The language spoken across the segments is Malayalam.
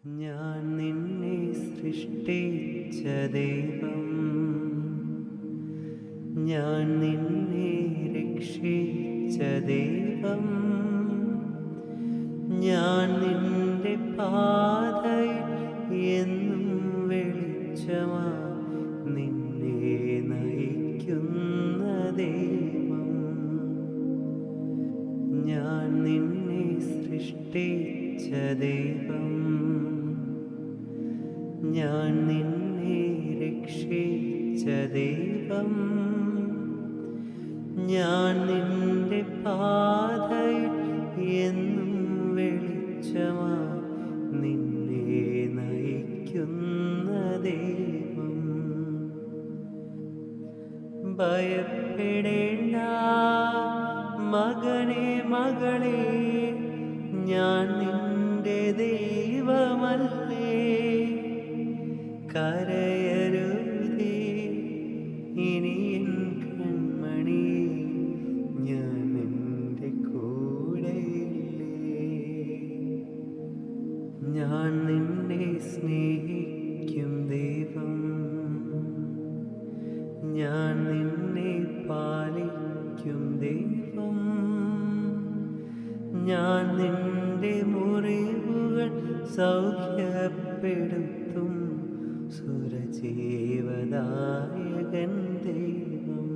ഞാൻ നിന്നെ സൃഷ്ടിച്ച ദൈവം, ഞാൻ നിന്നെ രക്ഷിച്ച ദൈവം, ഞാൻ നിന്റെ പാതയിൽ എന്നും വെളിച്ചമാ നിന്നെ നയിക്കുന്ന ദൈവം. ഞാൻ നിന്നെ സൃഷ്ടിച്ച ദൈവം, ഞാൻ നിന്നെ രക്ഷിച്ച ദൈവം, ഞാൻ നിന്റെ പാതയിൽ എന്നും വെളിച്ചമാ നിന്നെ നയിക്കുന്ന ദൈവം. ഭയപ്പെടേണ്ട മകനേ മകളേ, ഞാൻ നിന്റെ ദൈവമല്ലേ. കരയരുതേ ഇനി എൻ കൺമണി, ഞാൻ നിന്റെ കൂടെയില്ലേ. ഞാൻ നിന്നെ സ്നേഹിക്കും ദൈവം, ഞാൻ നിന്നെ പാലിക്കും ദൈവം, ഞാൻ നിന്റെ മുറിവുകൾ സൗഖ്യപ്പെടുത്തും സുരജീവദായകൻ ദൈവം.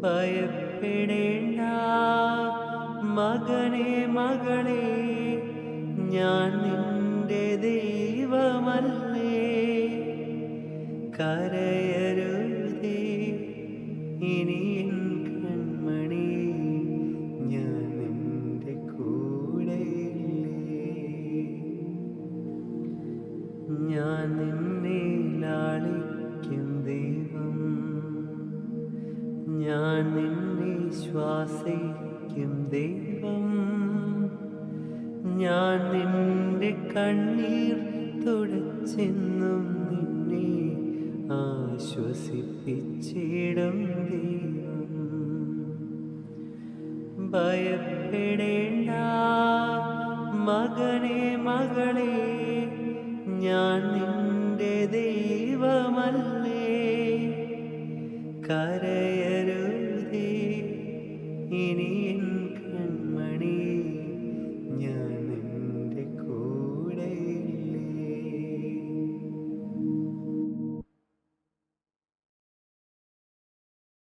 ഭയപ്പെടേണ്ട മകനേ മകളേ, ഞാൻ നിന്റെ ദൈവമല്ലേ. കരയരുതേ ഇനി എൻ കൺമണി, ഞാൻ നിന്റെ കൂടെയില്ലേ. ഞാൻ നിന്നെ ലാളിക്കും ദൈവം, ഞാൻ നിന്നെ ശ്വാസിക്കും ദൈവം, ഞാൻ നിന്റെ കണ്ണീർ തുടച്ചെന്നും നിന്നെ ആശ്വസിപ്പിച്ചിടും ദൈവം. ഭയപ്പെടേണ്ട മകനേ മകളേ, ഞാൻ നിന്റെ ദൈവമല്ലേ. കരയ